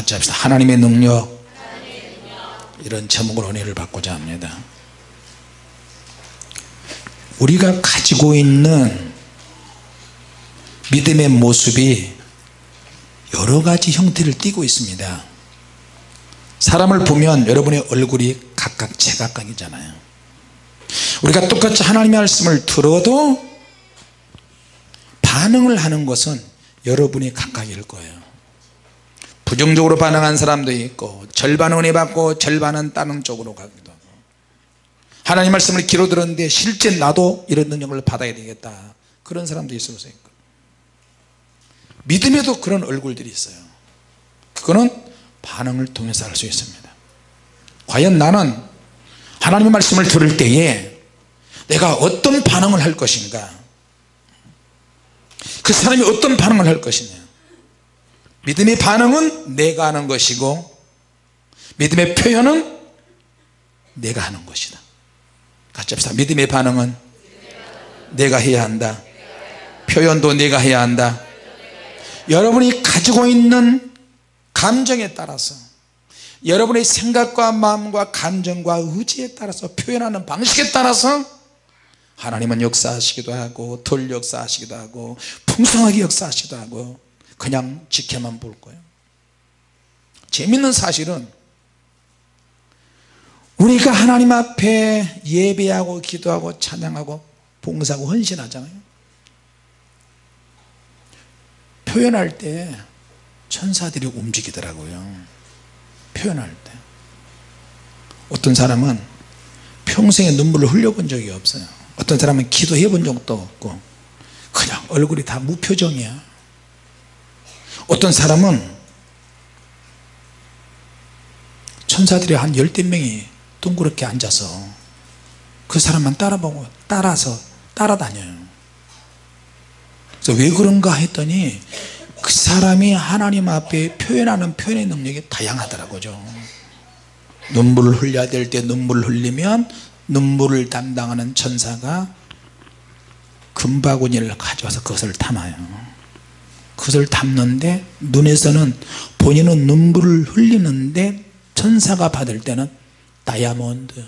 같이 합시다. 하나님의 능력. 이런 제목으로 은혜를 받고자 합니다. 우리가 가지고 있는 믿음의 모습이 여러 가지 형태를 띠고 있습니다. 사람을 보면 여러분의 얼굴이 각각 제각각이잖아요. 우리가 똑같이 하나님의 말씀을 들어도 반응을 하는 것은 여러분이 각각일 거예요. 부정적으로 반응한 사람도 있고, 절반은 은혜 받고 절반은 다른 쪽으로 가기도 하고, 하나님 말씀을 귀로 들었는데 실제 나도 이런 능력을 받아야 되겠다, 그런 사람도 있을 수 있고, 믿음에도 그런 얼굴들이 있어요. 그거는 반응을 통해서 알 수 있습니다. 과연 나는 하나님의 말씀을 들을 때에 내가 어떤 반응을 할 것인가, 그 사람이 어떤 반응을 할 것이냐. 믿음의 반응은 내가 하는 것이고, 믿음의 표현은 내가 하는 것이다. 같이 합시다. 믿음의 반응은 내가 해야 한다. 표현도 내가 해야 한다. 여러분이 가지고 있는 감정에 따라서, 여러분의 생각과 마음과 감정과 의지에 따라서, 표현하는 방식에 따라서 하나님은 역사하시기도 하고, 덜 역사하시기도 하고, 풍성하게 역사하시기도 하고, 그냥 지켜만 볼 거예요. 재밌는 사실은 우리가 하나님 앞에 예배하고 기도하고 찬양하고 봉사하고 헌신하잖아요. 표현할 때 천사들이 움직이더라고요. 표현할 때 어떤 사람은 평생에 눈물을 흘려본 적이 없어요. 어떤 사람은 기도해 본 적도 없고 그냥 얼굴이 다 무표정이야. 어떤 사람은 천사들이 한 열댓 명이 둥그렇게 앉아서 그 사람만 따라보고 따라서 따라다녀요. 그래서 왜 그런가 했더니 그 사람이 하나님 앞에 표현하는 표현의 능력이 다양하더라고요. 눈물을 흘려야 될 때 눈물을 흘리면 눈물을 담당하는 천사가 금바구니를 가져와서 그것을 담아요. 그것을 담는데 눈에서는 본인은 눈물을 흘리는데 천사가 받을 때는 다이아몬드,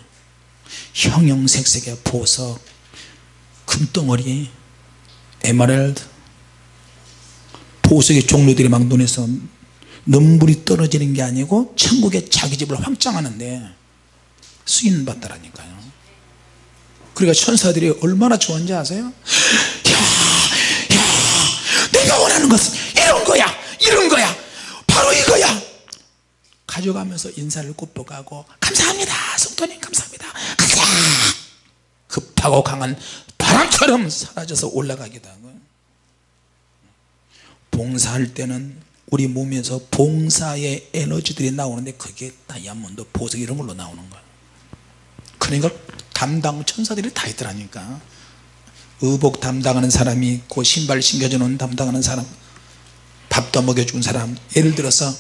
형형색색의 보석, 금덩어리, 에메랄드, 보석의 종류들이 막 눈에서 눈물이 떨어지는 게 아니고 천국의 자기 집을 확장하는데 수인 받더라니까요. 그러니까 천사들이 얼마나 좋은지 아세요? 내가 원하는 것은 이런 거야, 이런 거야, 바로 이거야 가져가면서 인사를 굽어가고, 감사합니다 성도님, 감사합니다, 가자. 급하고 강한 바람처럼 사라져서 올라가기도 하고, 봉사할 때는 우리 몸에서 봉사의 에너지들이 나오는데 그게 다이아몬드, 보석 이런 걸로 나오는 거야. 그러니까 담당 천사들이 다 있더라니까. 의복 담당하는 사람이 있고, 신발 신겨주는 담당하는 사람, 밥도 먹여주는 사람. 예를 들어서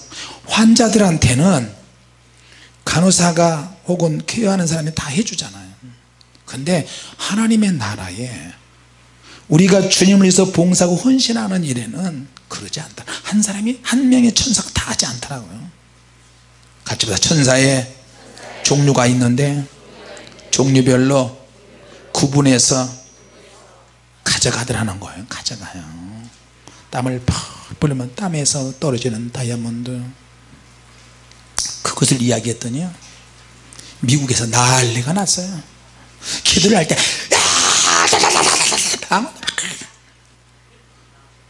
환자들한테는 간호사가 혹은 케어하는 사람이 다 해주잖아요. 근데 하나님의 나라에 우리가 주님을 위해서 봉사하고 헌신하는 일에는 그러지 않다. 한 사람이 한 명의 천사가 다 하지 않더라고요. 같이 보자. 천사의 종류가 있는데 종류별로 구분해서 가져가더라는 거예요. 가져가요. 땀을 팍 뿌리면 땀에서 떨어지는 다이아몬드, 그것을 이야기했더니 미국에서 난리가 났어요. 기도를 할 때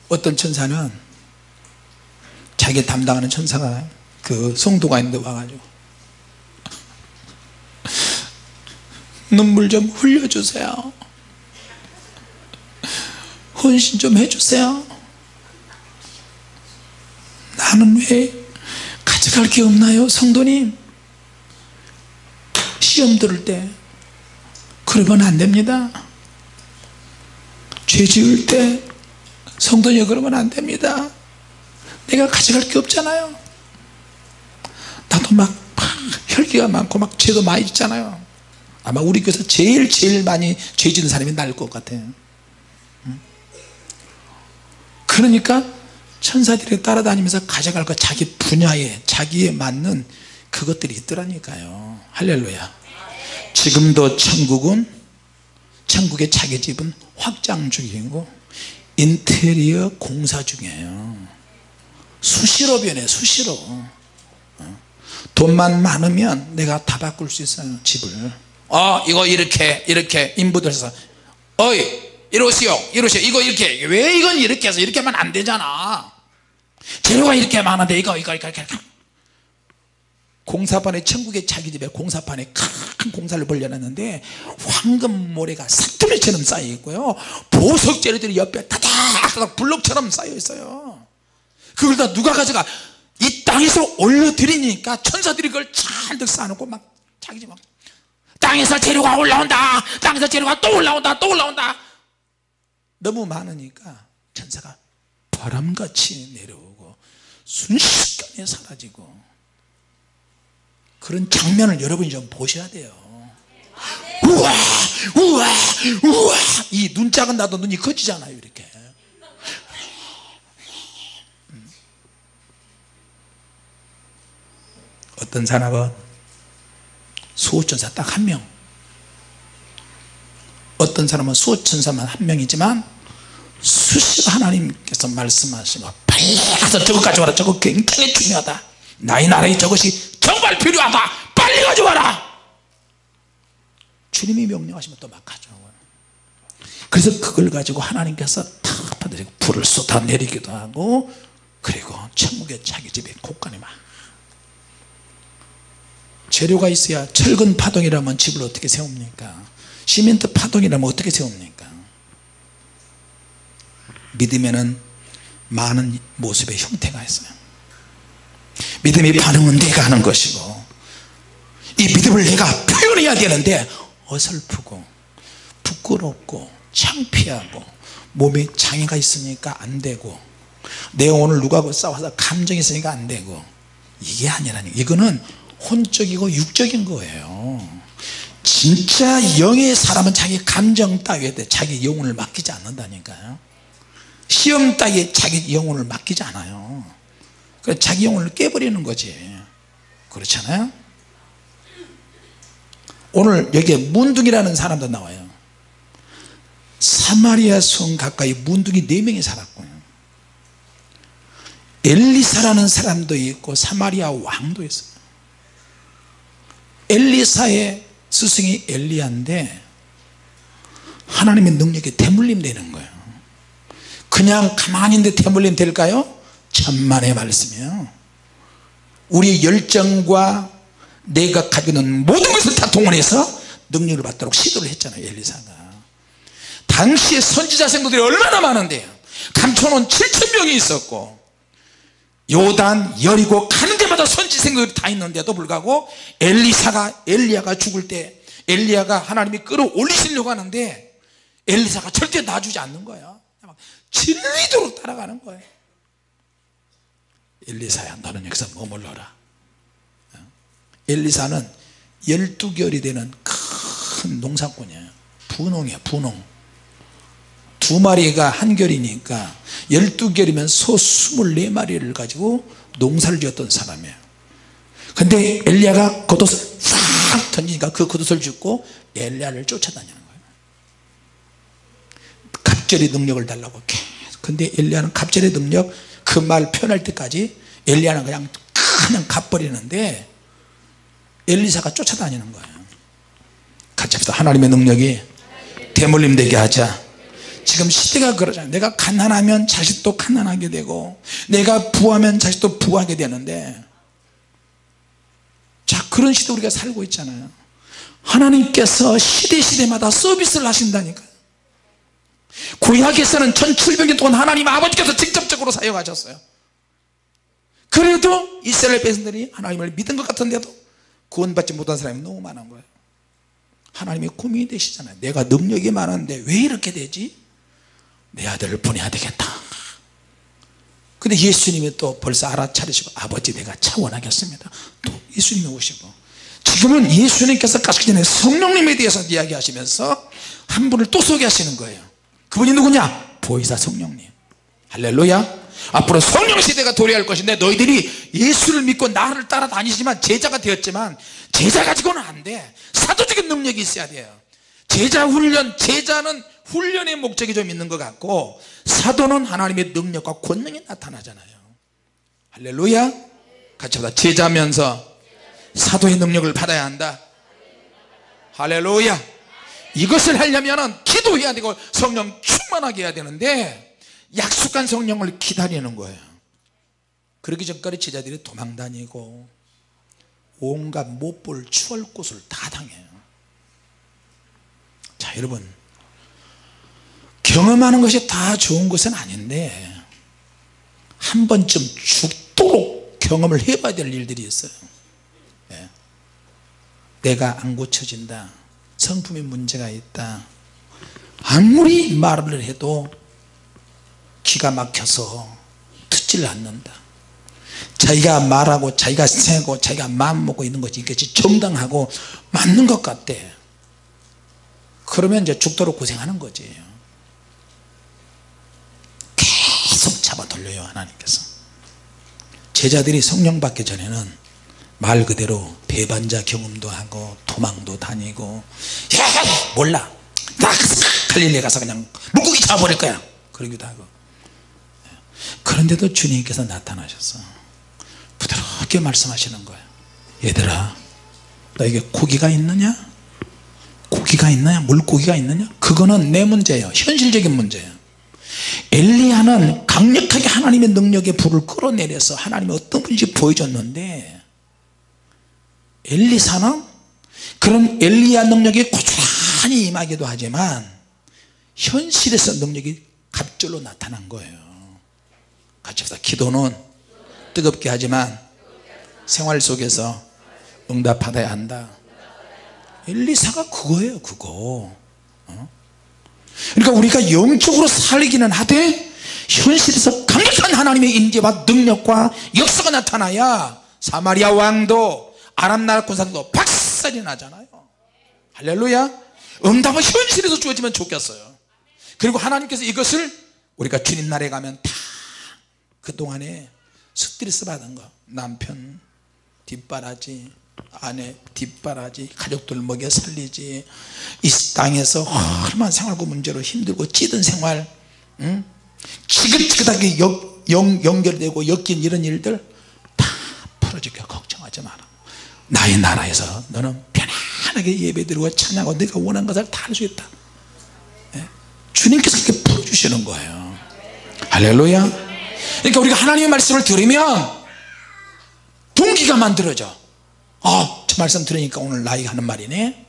어떤 천사는 자기 담당하는 천사가 그 성도가 있는데 와가지고 눈물 좀 흘려주세요, 헌신 좀 해주세요. 나는 왜 가져갈 게 없나요 성도님? 시험 들을 때 그러면 안 됩니다. 죄 지을 때 성도님 그러면 안 됩니다. 내가 가져갈 게 없잖아요. 나도 막 혈기가 많고 막 죄도 많이 짓잖아요. 아마 우리 교회에서 제일 많이 죄 짓는 사람이 나일 것 같아요. 그러니까 천사들이 따라다니면서 가져갈 거 자기 분야에 자기에 맞는 그것들이 있더라니까요. 할렐루야. 지금도 천국의 자기 집은 확장 중이고 인테리어 공사 중이에요. 수시로 변해, 수시로. 돈만 많으면 내가 다 바꿀 수 있어요. 집을 이거 이렇게 인부들에서 어이 이러시오 이거 이렇게, 왜 이건 이렇게 해서 이렇게 하면 안 되잖아. 재료가 이렇게 많은데 이거 이렇게. 공사판에, 천국의 자기 집에 공사판에 큰 공사를 벌려놨는데 황금 모래가 사투리처럼 쌓여 있고요, 보석 재료들이 옆에 다닥다닥 블록처럼 쌓여 있어요. 그걸 다 누가 가져가? 이 땅에서 올려드리니까 천사들이 그걸 잔뜩 쌓아놓고 막 자기 집 땅에서 재료가 올라온다, 땅에서 재료가 또 올라온다. 너무 많으니까 천사가 바람같이 내려오고 순식간에 사라지고, 그런 장면을 여러분이 좀 보셔야 돼요. 우와 이 눈 작은 나도 눈이 커지잖아요. 이렇게 어떤 사람은 수호천사 딱 한 명, 어떤 사람은 수호천사만 한 명이지만 수시로 하나님께서 말씀하시면 빨리 가서 저것 가져와라, 저거 굉장히 중요하다, 나의 나라에 저것이 정말 필요하다, 빨리 가져와라. 주님이 명령하시면 또 막 가져와요. 그래서 그걸 가지고 하나님께서 다 받으시고 불을 쏟아내리기도 하고, 그리고 천국의 자기 집에 곳간에 막 재료가 있어야. 철근 파동이라면 집을 어떻게 세웁니까? 시멘트 파동이라면 어떻게 세웁니까? 믿음에는 많은 모습의 형태가 있어요. 믿음의 반응은 내가 하는 것이고, 이 믿음을 내가 표현해야 되는데 어설프고 부끄럽고 창피하고 몸에 장애가 있으니까 안 되고, 내가 오늘 누구하고 싸워서 감정이 있으니까 안 되고, 이게 아니라니. 이거는 혼적이고 육적인 거예요. 진짜 영의 사람은 자기 감정 따위에 자기 영혼을 맡기지 않는다니까요. 시험 따위에 자기 영혼을 맡기지 않아요. 그래서 자기 영혼을 깨버리는 거지. 그렇잖아요. 오늘 여기에 문둥이라는 사람도 나와요. 사마리아 성 가까이 문둥이 4명이 살았고요, 엘리사라는 사람도 있고 사마리아 왕도 있어요. 엘리사의 스승이 엘리야인데 하나님의 능력이 대물림 되는 거예요. 그냥 가만히 있는데 대물림 될까요? 천만의 말씀이에요. 우리의 열정과 내가 가지고 있는 모든 것을 다 동원해서 능력을 받도록 시도를 했잖아요. 엘리사가 당시에 선지자 성도들이 얼마나 많은데요. 감초는 7,000명이 있었고, 요단 여리고 가는 데마다 선지 성도들이 다 있는데도 불구하고 엘리야가 죽을 때 엘리야가 하나님이 끌어올리시려고 하는데 엘리사가 절대 놔주지 않는 거예요. 진리도록 따라가는 거예요. 엘리사야, 너는 여기서 머물러라. 엘리사는 12개월이 되는 큰 농사꾼이에요. 분홍이에요. 분홍 2마리가 한 결이니까 12결이면 소 24마리를 가지고 농사를 지었던 사람이에요. 근데 엘리야가 겉옷을 싹 던지니까 그 겉옷을 줍고 엘리야를 쫓아다니는 거예요. 갑절의 능력을 달라고 계속. 근데 엘리야는 갑절의 능력, 그 말 표현할 때까지 엘리야는 그냥 가버리는데 엘리사가 쫓아다니는 거예요. 같이 합시다. 하나님의 능력이 대물림 되게 하자. 지금 시대가 그러잖아요. 내가 가난하면 자식도 가난하게 되고, 내가 부하면 자식도 부하게 되는데, 자, 그런 시대 우리가 살고 있잖아요. 하나님께서 시대마다 서비스를 하신다니까요. 구약에서는 1700년 동안 하나님 아버지께서 직접적으로 사용하셨어요. 그래도 이스라엘 백성들이 하나님을 믿은 것 같은데도 구원받지 못한 사람이 너무 많은 거예요. 하나님이 고민이 되시잖아요. 내가 능력이 많은데 왜 이렇게 되지? 내 아들을 보내야 되겠다. 근데 예수님이 또 벌써 알아차리시고, 아버지 내가 차원하겠습니다. 또 예수님이 오시고, 지금은 예수님께서 가시기 전에 성령님에 대해서 이야기하시면서 한 분을 또 소개하시는 거예요. 그분이 누구냐? 보혜사 성령님. 할렐루야. 앞으로 성령 시대가 도래할 것인데 너희들이 예수를 믿고 나를 따라다니지만 제자가 되었지만 제자 가지고는 안돼 사도적인 능력이 있어야 돼요 제자 훈련 제자는 훈련의 목적이 좀 있는 것 같고 사도는 하나님의 능력과 권능이 나타나잖아요 할렐루야 같이 보자 제자면서 사도의 능력을 받아야 한다 할렐루야 이것을 하려면 기도해야 되고 성령 충만하게 해야 되는데 약속한 성령을 기다리는 거예요 그러기 전까지 제자들이 도망다니고 온갖 못볼 추월 곳을 다 당해요 자 여러분 경험하는 것이 다 좋은 것은 아닌데 한 번쯤 죽도록 경험을 해봐야 될 일들이 있어요 예. 내가 안 고쳐진다 성품에 문제가 있다 아무리 말을 해도 기가 막혀서 듣지를 않는다 자기가 말하고 자기가 세고 자기가 마음먹고 있는 것이 이것이 정당하고 맞는 것 같대 그러면 이제 죽도록 고생하는 거지 계속 잡아 돌려요 하나님께서 제자들이 성령 받기 전에는 말 그대로 배반자 경험도 하고 도망도 다니고 야 몰라 나 갈릴리 가서 그냥 물고기 잡아버릴 거야 그러기도 하고 그런데도 주님께서 나타나셔서 부드럽게 말씀하시는 거예요 얘들아 너에게 고기가 있느냐 고기가 있느냐 물고기가 있느냐 그거는 내 문제예요 현실적인 문제예요 엘리야는 강력하게 하나님의 능력의 불을 끌어내려서 하나님이 어떤 분인지 보여줬는데 엘리사는 그런 엘리야 능력이 고스란히 임하기도 하지만 현실에서 능력이 갑절로 나타난 거예요 같이 합시다 기도는 뜨겁게 하지만 생활 속에서 응답받아야 한다 엘리사가 그거예요 그거 그러니까 우리가 영적으로 살기는 하되 현실에서 강력한 하나님의 인재와 능력과 역사가 나타나야 사마리아 왕도 아람 나라 군사들도 박살이 나잖아요 할렐루야 응답은 현실에서 주어지면 좋겠어요 그리고 하나님께서 이것을 우리가 주님 나라에 가면 다 그동안에 스트레스 받은 거 남편 뒷바라지 아내 뒷바라지 가족들 먹여 살리지 이 땅에서 얼마나 생활고 문제로 힘들고 찌든 생활 지긋지긋하게 연결되고 엮인 이런 일들 다 풀어줄게 걱정하지 마라 나의 나라에서 너는 편안하게 예배드리고 찬양하고 네가 원하는 것을 다 할 수 있다 주님께서 그렇게 풀어주시는 거예요 할렐루야 그러니까 우리가 하나님의 말씀을 들으면 동기가 만들어져 저 말씀 들으니까 오늘 나이가 하는 말이네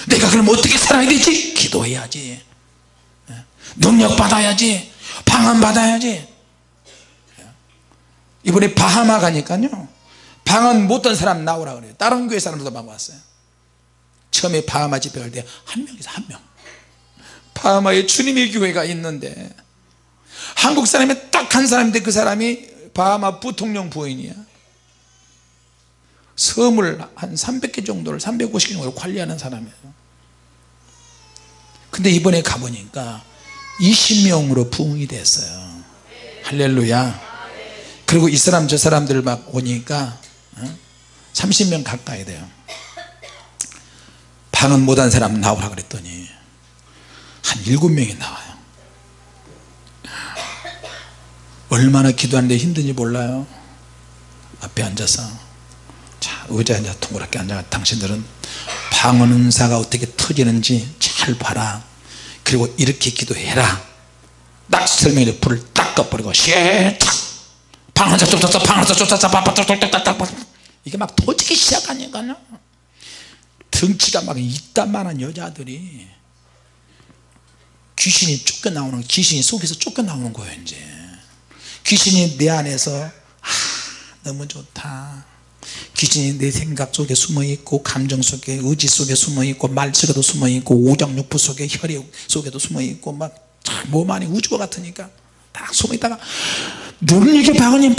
내가 그럼 어떻게 살아야 되지 기도해야지 능력 받아야지 방언 받아야지 이번에 바하마 가니까요 방언 못한 사람 나오라 그래요 다른 교회 사람들도 막 왔어요 처음에 바하마 집회 할 때 한 명이서 한명 바하마에 주님의 교회가 있는데 한국 사람이 딱 한 사람인데 그 사람이 바하마 부통령 부인이야 섬을 한 300개 정도를 350개 정도를 관리하는 사람이에요 근데 이번에 가보니까 20명으로 부흥이 됐어요 할렐루야 그리고 이 사람 저 사람들 막 오니까 30명 가까이 돼요 방언 못한 사람 나오라 그랬더니 한 7명이 나와요 얼마나 기도하는데 힘든지 몰라요 앞에 앉아서 자 의자에 앉아 동그랗게 앉아 당신들은 방언 은사가 어떻게 터지는지 잘 봐라 그리고 이렇게 기도해라 딱 설명해 불을 딱 꺼버리고 쉐착 방언자 쫓았어 방언자 쫓았어 이게 막 터지기 시작하니까요 덩치가 막 이딴만한 여자들이 귀신이 쫓겨나오는 귀신이 속에서 쫓겨나오는 거예요 이제 귀신이 내 안에서 너무 좋다 귀신이 내 생각 속에 숨어있고 감정 속에 의지 속에 숨어있고 말 속에도 숨어있고 오장육부 속에 혈액 속에도 숨어있고 막 몸 안에 우주와 같으니까 딱 숨어있다가 능력의 방언이 막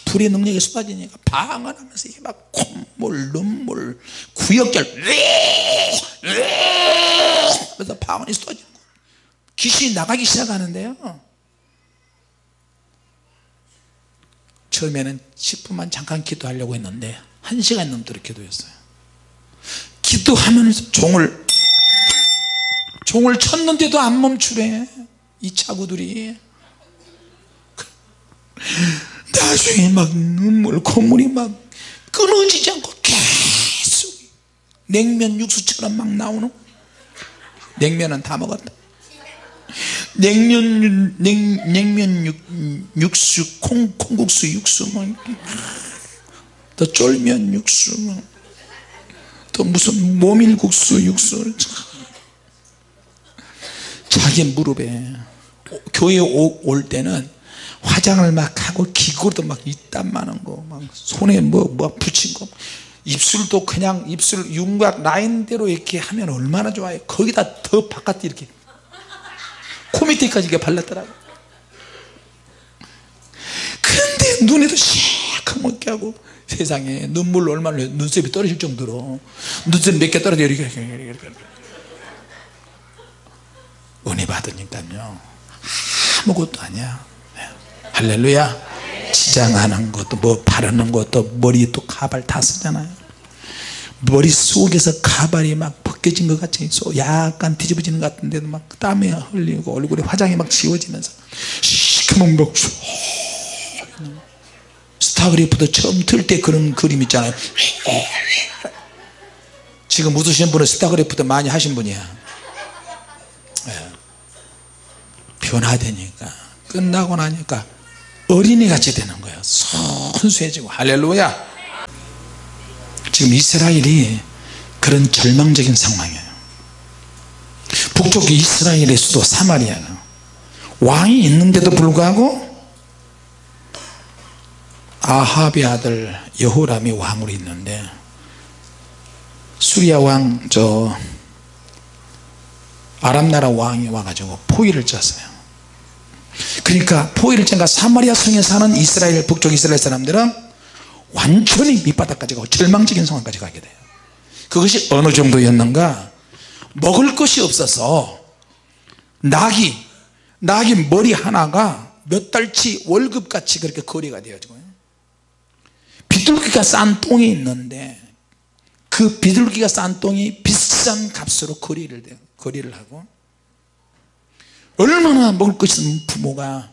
불의 능력이 쏟아지니까 방언하면서 이게 막 콧물 눈물 구역절 그래서 방언이 쏟아지는 거예요 귀신이 나가기 시작하는데요 처음에는 10분만 잠깐 기도하려고 했는데 1시간 넘도록 기도했어요. 기도하면서 종을 쳤는데도 안 멈추래 이 차구들이. 나중에 막 콧물이 막 끊어지지 않고 계속 냉면 육수처럼 막 나오는. 냉면은 다 먹었다. 냉면 육수, 콩국수 육수, 또 쫄면 육수, 또 무슨 모밀국수 육수. 자기 무릎에 교회 올 때는 화장을 막 하고 기구로도 막 이땀 많은 거 막 손에 뭐 붙인 거, 입술도 그냥 입술 윤곽 라인대로 이렇게 하면 얼마나 좋아요. 거기다 더 바깥에 이렇게 코 밑에까지 이렇게 발랐더라고. 근데 눈에도 시커멓게 하고 세상에 눈물로 얼마나 눈썹이 떨어질 정도로 눈썹 몇 개 떨어져 이렇게 은혜 받으니까요 아무것도 아니야. 할렐루야. 치장하는 것도 뭐 바르는 것도 머리에 또 가발 다 쓰잖아요. 머리 속에서 가발이 막 벗겨진 것 같이 약간 뒤집어지는 것 같은데도 막 땀이 흘리고 얼굴에 화장이 막 지워지면서 시커먼 목 스타그래프도 처음 틀 때 그런 그림 있잖아요. 지금 웃으시는 분은 스타그래프도 많이 하신 분이야. 변화되니까 끝나고 나니까 어린이같이 되는 거예요. 순수해지고. 할렐루야. 지금 이스라엘이 그런 절망적인 상황이에요. 북쪽 이스라엘의 수도 사마리아가 왕이 있는데도 불구하고 아합의 아들 여호람이 왕으로 있는데 수리아 왕 아람 나라 왕이 와가지고 포위를 쳤어요. 그러니까 포위를 쳤으니까 사마리아 성에 사는 이스라엘 북쪽 이스라엘 사람들은 완전히 밑바닥까지 가고 절망적인 상황까지 가게 돼요. 그것이 어느 정도였는가, 먹을 것이 없어서 낙이 머리 하나가 몇 달치 월급같이 그렇게 거래가 되어지고, 비둘기가 싼 똥이 있는데 그 비둘기가 싼 똥이 비싼 값으로 거래를 하고, 얼마나 먹을 것이 있으면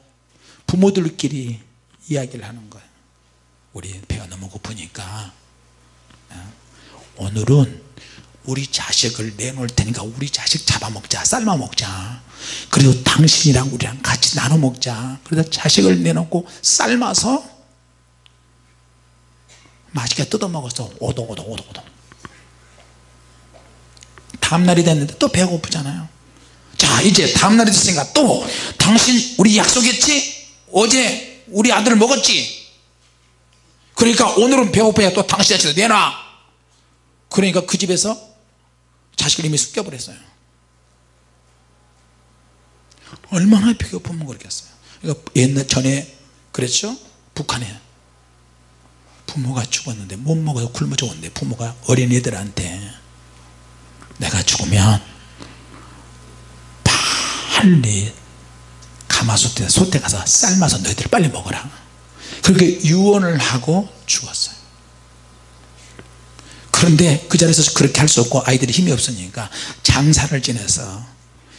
부모들끼리 이야기를 하는 거예요. 우리 배가 너무 고프니까 오늘은 우리 자식을 내놓을 테니까 우리 자식 잡아먹자, 삶아 먹자. 그리고 당신이랑 우리랑 같이 나눠 먹자. 그래서 자식을 내놓고 삶아서 맛있게 뜯어 먹었어. 오독오독. 다음날이 됐는데 또 배가 고프잖아요. 자, 이제 다음날이 됐으니까 또 당신 우리 약속했지? 어제 우리 아들 먹었지? 그러니까 오늘은 배고프니까 또 당신 자식을 내놔. 그러니까 그 집에서 자식을 이미 숨겨버렸어요. 얼마나 배고프면 그렇겠어요. 그러니까 옛날 전에 그랬죠. 북한에 부모가 죽었는데 못 먹어서 굶어 죽었는데 부모가 어린이들한테 내가 죽으면 빨리 가마솥에 솥에 가서 삶아서 너희들 빨리 먹어라. 그렇게 유언을 하고 죽었어요. 그런데 그 자리에서 그렇게 할 수 없고 아이들이 힘이 없으니까 장사를 지내서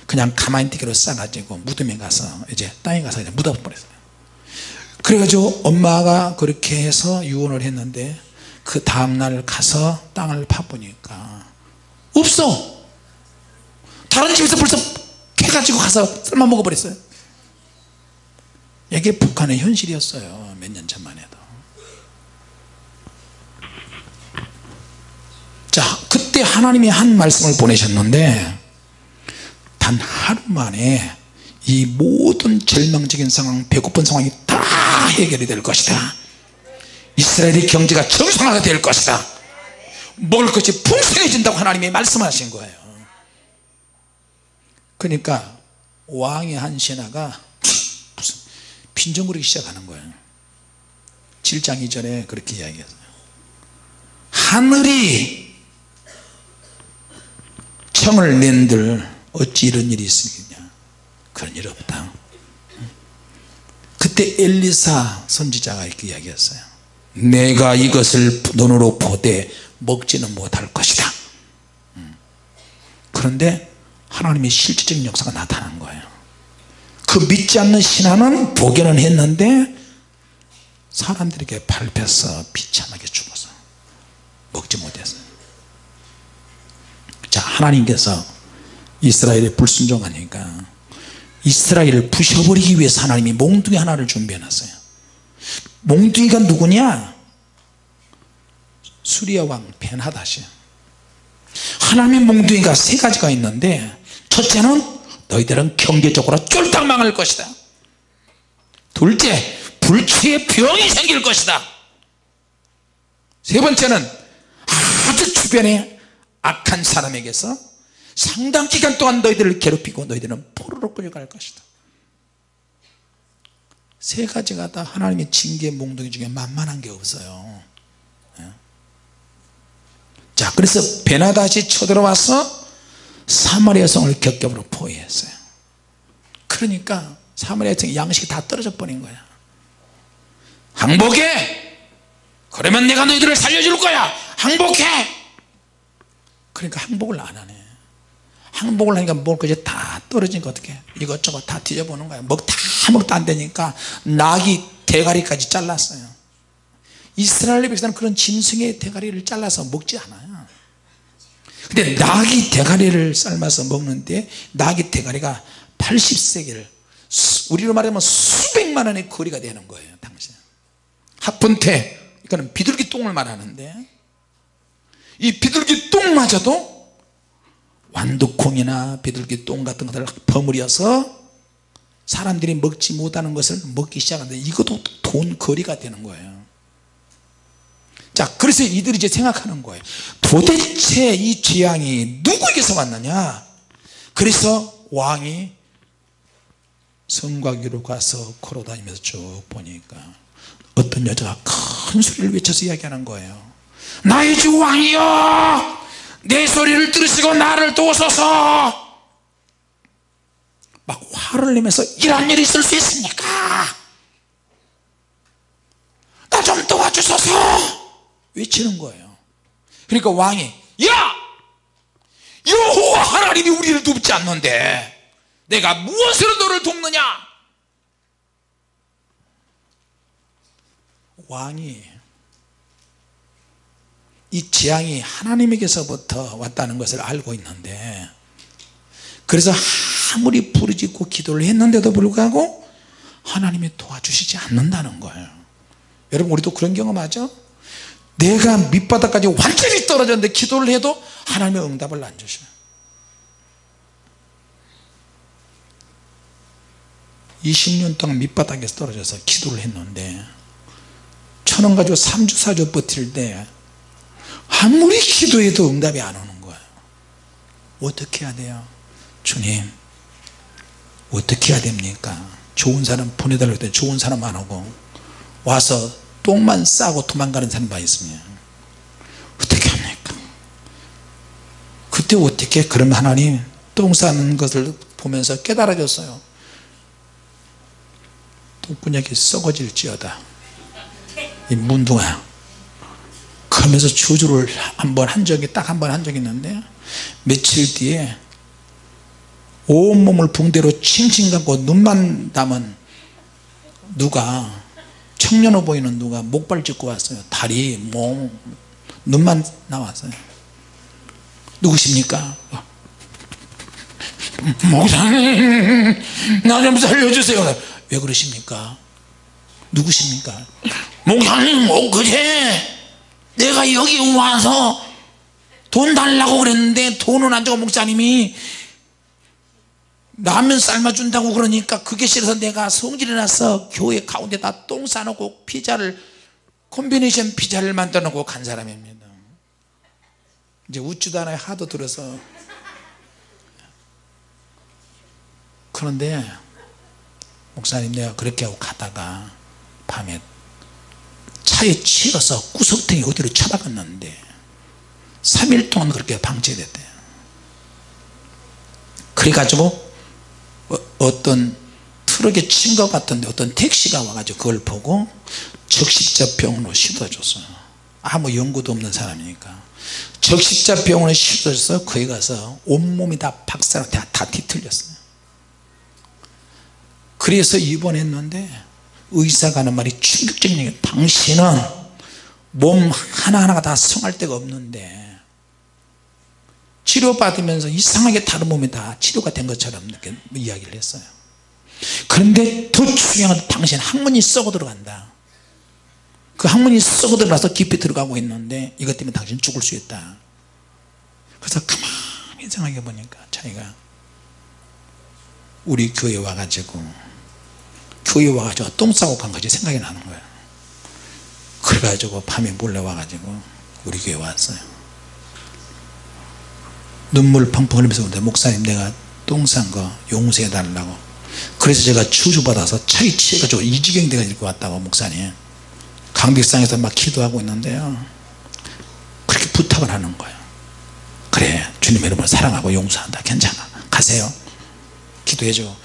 그냥 가만히 띠기로 싸가지고 무덤에 가서 이제 땅에 가서 이제 묻어버렸어요. 그래가지고 엄마가 그렇게 해서 유언을 했는데 그 다음날 가서 땅을 파보니까 없어. 다른 집에서 벌써 캐가지고 가서 삶아 먹어버렸어요. 이게 북한의 현실이었어요. 몇 년 전만 해도. 자, 그때 하나님이 한 말씀을 보내셨는데 단 하루 만에 이 모든 절망적인 상황, 배고픈 상황이 다 해결이 될 것이다. 이스라엘의 경제가 정상화가 될 것이다. 먹을 것이 풍성해진다고 하나님이 말씀하신 거예요. 그러니까 왕의 한 신하가 무슨 빈정거리기 시작하는 거예요. 7장 이전에 그렇게 이야기했어요. 하늘이 청을 낸들 어찌 이런 일이 있으겠냐. 그런 일 없다. 그때 엘리사 선지자가 이렇게 이야기했어요. 내가 이것을 눈으로 보되 먹지는 못할 것이다. 그런데 하나님의 실질적인 역사가 나타난 거예요. 그 믿지 않는 신하는 보기는 했는데 사람들에게 밟혀서 비참하게 죽어서 먹지 못했어요. 자, 하나님께서 이스라엘에 불순종하니까 이스라엘을 부셔버리기 위해서 하나님이 몽둥이 하나를 준비해 놨어요. 몽둥이가 누구냐? 수리아 왕 벤하닷이에요. 하나님의 몽둥이가 세 가지가 있는데, 첫째는 너희들은 경제적으로 쫄딱 망할 것이다. 둘째, 불치의 병이 생길 것이다. 세 번째는 아주 주변에 악한 사람에게서 상당 기간 동안 너희들을 괴롭히고 너희들은 포로로 끌려갈 것이다. 세 가지가 다 하나님의 징계 몽둥이 중에 만만한 게 없어요. 자, 그래서 베나닷이 쳐들어와서 사마리아 성을 겹겹으로 포위했어요. 그러니까 사마리아 성의 양식이 다 떨어져 버린 거야. 항복해! 그러면 내가 너희들을 살려줄 거야. 항복해! 그러니까 항복을 안 하네. 항복을 하니까 먹을 것이 다 떨어지니까 어떻게 이것저것 다 뒤져보는 거야. 다 먹도 안 되니까 나귀 대가리까지 잘랐어요. 이스라엘에 비해서는 그런 짐승의 대가리를 잘라서 먹지 않아요. 근데 나귀 대가리를 삶아서 먹는데 나귀 대가리가 80세겔, 우리로 말하면 수백만 원의 거리가 되는 거예요. 당시에 합분태, 이거는 비둘기 똥을 말하는데, 이 비둘기 똥마저도 완두콩이나 비둘기 똥 같은 것들을 버무려서 사람들이 먹지 못하는 것을 먹기 시작하는데, 이것도 돈 거리가 되는 거예요. 자, 그래서 이들이 이제 생각하는 거예요. 도대체 이 재앙이 누구에게서 왔느냐? 그래서 왕이 성곽 위로 가서 걸어다니면서 쭉 보니까 어떤 여자가 큰 소리를 외쳐서 이야기하는 거예요. 나의 주 왕이여, 내 소리를 들으시고 나를 도우소서. 막 화를 내면서 이런 일이 있을 수 있습니까? 나 좀 도와주소서 외치는 거예요. 그러니까 왕이, 야! 여호와 하나님이 우리를 돕지 않는데 내가 무엇으로 너를 돕느냐? 왕이 이 재앙이 하나님에게서부터 왔다는 것을 알고 있는데, 그래서 아무리 부르짖고 기도를 했는데도 불구하고 하나님이 도와주시지 않는다는 거예요. 여러분, 우리도 그런 경험하죠? 내가 밑바닥까지 완전히 떨어졌는데 기도를 해도 하나님의 응답을 안 주셔요. 20년 동안 밑바닥에서 떨어져서 기도를 했는데 1,000원 가지고 3주 4주 버틸 때 아무리 기도해도 응답이 안 오는 거예요. 어떻게 해야 돼요? 주님, 어떻게 해야 됩니까? 좋은 사람 보내달라고 했더니 좋은 사람 안 오고 와서 똥만 싸고 도망가는 사람 봐 있으면 어떻게 합니까? 그때 어떻게, 그럼 하나님 똥 싸는 것을 보면서 깨달아졌어요. 똥구녕이 썩어질지어다 이 문둥아, 그러면서 저주를 한 적이 있는데, 며칠 뒤에 온몸을 붕대로 칭칭 감고 눈만 담은 누가, 청년어 보이는 누가 목발 짚고 왔어요. 다리, 몸, 눈만 나왔어요. 누구십니까? 목사님, 나 좀 살려주세요. 왜 그러십니까? 누구십니까? 목사님, 엊그제 내가 여기 와서 돈 달라고 그랬는데 돈은 안 주고 목사님이 라면 삶아준다고 그러니까 그게 싫어서 내가 성질이 나서 교회 가운데다 똥 싸놓고 피자를, 콤비네이션 피자를 만들어 놓고 간 사람입니다. 이제 웃지도 않아요. 하도 들어서. 그런데 목사님, 내가 그렇게 하고 가다가 밤에 차에 치여서 구석탱이 어디로 쳐박았는데 3일 동안 그렇게 방치됐대요. 그래가지고 어떤 트럭에 친 것 같은데 어떤 택시가 와가지고 그걸 보고 적십자병으로 싣어줬어요. 아무 연고도 없는 사람이니까 적십자병으로 싣어줘서 거기 가서 온몸이 다 박살나고 다 뒤틀렸어요. 그래서 입원했는데 의사가 하는 말이 충격적인 얘기예요. 당신은 몸 하나하나가 다 성할 데가 없는데 치료받으면서 이상하게 다른 몸이 다 치료가 된 것처럼 이렇게 이야기를 했어요. 그런데 더 중요한 건 당신 항문이 썩어 들어간다. 그 항문이 썩어 들어가서 깊이 들어가고 있는데 이것 때문에 당신 죽을 수 있다. 그래서 가만히 생각해 보니까 자기가 우리 교회 와가지고 똥 싸고 간 것이 생각이 나는 거예요. 그래가지고 밤에 몰래 와가지고 우리 교회 왔어요. 눈물 펑펑 흘리면서 그러는데 목사님 내가 똥 싼 거 용서해 달라고. 그래서 제가 저주받아서 차에 취해가지고 이 지경이 돼가지고 왔다고. 목사님 강백상에서 막 기도하고 있는데요 그렇게 부탁을 하는 거예요. 그래 주님 여러분을 사랑하고 용서한다. 괜찮아 가세요. 기도해줘.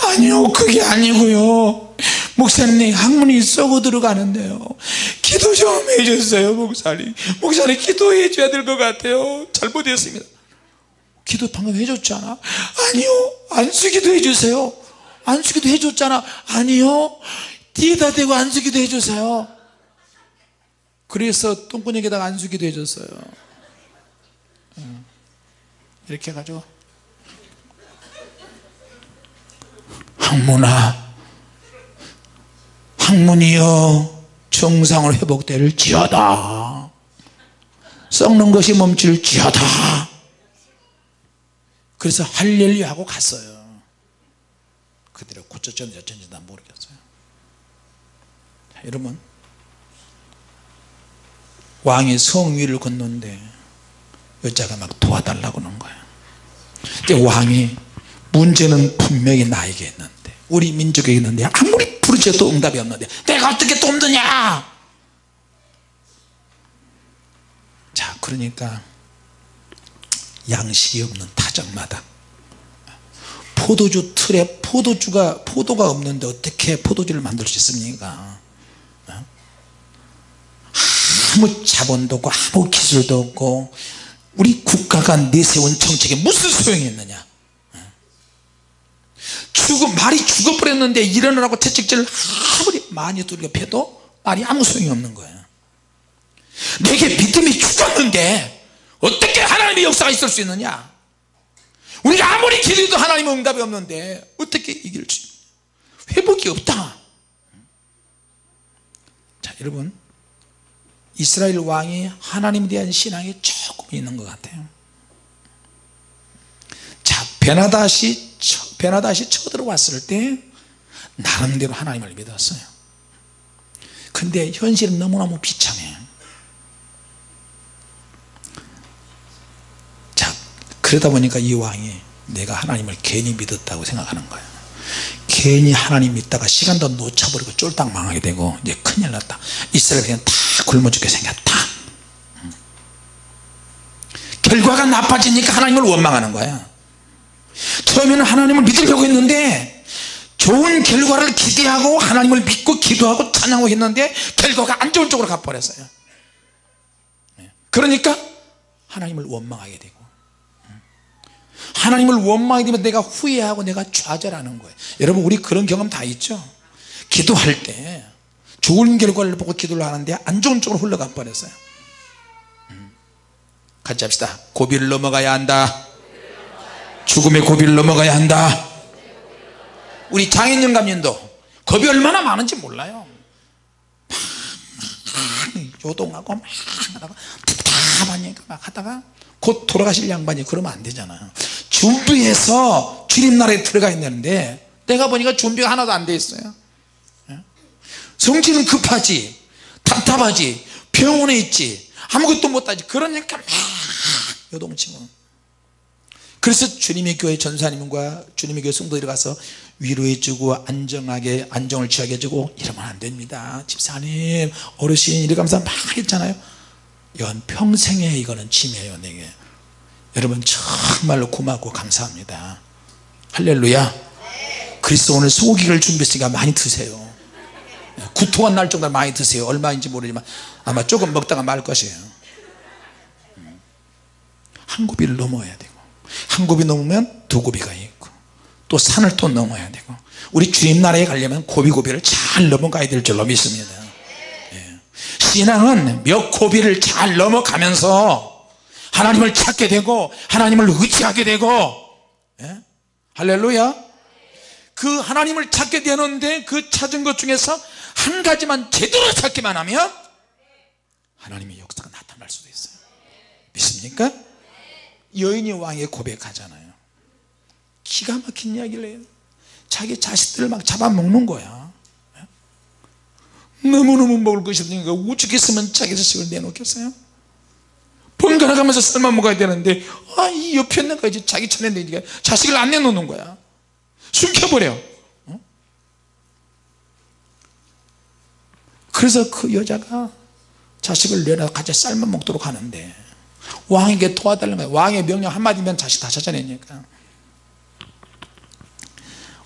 아니요 그게 아니고요 목사님 항문이 썩어 들어가는데요 기도 좀 해주세요. 목사님 기도해 줘야 될 것 같아요. 잘못했습니다. 기도 방금 해줬잖아. 아니요 안수기도 해주세요. 안수기도 해줬잖아. 아니요 뒤에다 대고 안수기도 해주세요. 그래서 똥구녕에다가 안수기도 해줬어요. 이렇게 해가지고 항문이여 정상으로 회복될지어다. 썩는 것이 멈출지어다. 그래서 할렐루야 하고 갔어요. 그대로 고쳤는지 어쩐지 난 모르겠어요. 자, 여러분 왕이 성 위를 걷는데 여자가 막 도와달라고 하는 거예요. 근데 왕이 문제는 분명히 나에게 있는데 우리 민족에 있는데 아무리 부르짖어도 응답이 없는데 내가 어떻게 돕느냐. 자 그러니까 양식이 없는 타작마다 포도주 틀에 포도가 없는데 어떻게 포도주를 만들 수 있습니까? 아무 자본도 없고 아무 기술도 없고 우리 국가가 내세운 정책에 무슨 소용이 있느냐. 말이 죽어버렸는데 일어나라고 채찍질을 아무리 많이 두들겨 패도 말이 아무 소용이 없는 거예요. 내게 믿음이 죽었는데 어떻게 하나님의 역사가 있을 수 있느냐. 우리가 아무리 기도해도 하나님의 응답이 없는데 어떻게 이길 수 있느냐. 회복이 없다. 자 여러분 이스라엘 왕이 하나님에 대한 신앙이 조금 있는 것 같아요. 자 베나닷이 쳐들어왔을 때 나름대로 하나님을 믿었어요. 근데 현실은 너무너무 비참해요. 자 그러다 보니까 이 왕이 내가 하나님을 괜히 믿었다고 생각하는 거예요. 괜히 하나님 믿다가 시간도 놓쳐버리고 쫄딱 망하게 되고 이제 큰일 났다. 이스라엘이 그냥 다 굶어 죽게 생겼다. 결과가 나빠지니까 하나님을 원망하는 거야. 처음에는 하나님을 믿으려고 했는데 좋은 결과를 기대하고 하나님을 믿고 기도하고 찬양하고 했는데 결과가 안 좋은 쪽으로 가버렸어요. 그러니까 하나님을 원망하게 되고 하나님을 원망하게 되면 내가 후회하고 내가 좌절하는 거예요. 여러분 우리 그런 경험 다 있죠. 기도할 때 좋은 결과를 보고 기도를 하는데 안 좋은 쪽으로 흘러가 버렸어요. 같이 합시다. 고비를 넘어가야 한다. 죽음의 고비를 넘어가야 한다. 우리 장인 영감님도 겁이 얼마나 많은지 몰라요. 막 요동하고 막 하다가 답답하니까 막 하다가 곧 돌아가실 양반이 그러면 안 되잖아요. 준비해서 주님 나라에 들어가야 되는데 내가 보니까 준비가 하나도 안 돼 있어요. 성질은 급하지 답답하지 병원에 있지 아무것도 못하지 그러니까 막 요동치고. 그래서 주님의 교회 전사님과 주님의 교회 성도들이 가서 위로해주고 안정을 취하게 해주고 이러면 안 됩니다. 집사님 어르신 이렇게 하면서 막 했잖아요. 이건 평생에 이거는 짐이에요 내게. 여러분 정말로 고맙고 감사합니다. 할렐루야. 그래서 오늘 소고기를 준비했으니까 많이 드세요. 구토가 날 정도로 많이 드세요. 얼마인지 모르지만 아마 조금 먹다가 말 것이에요. 한 고비를 넘어야 되고, 한 고비 넘으면 두 고비가 있고, 또 산을 또 넘어야 되고, 우리 주님 나라에 가려면 고비고비를 잘 넘어가야 될 줄로 믿습니다. 신앙은 몇 고비를 잘 넘어가면서 하나님을 찾게 되고 하나님을 의지하게 되고, 할렐루야. 그 하나님을 찾게 되는데 그 찾은 것 중에서 한 가지만 제대로 찾기만 하면 하나님의 역사가 나타날 수도 있어요. 믿습니까? 여인이 왕에 고백하잖아요. 기가 막힌 이야기를 해요. 자기 자식들을 막 잡아먹는 거야. 너무너무 먹을 것이 없으니까 오죽했으면 자기 자식을 내놓겠어요? 번갈아 가면서 쌀만 먹어야 되는데 이 옆에 있는 거 이제 자기 차례인데 자식을 안 내놓는 거야. 숨겨버려. 그래서 그 여자가 자식을 내놔 같이 쌀만 먹도록 하는데 왕에게 도와달라는 거야. 왕의 명령 한마디면 자식 다 찾아내니까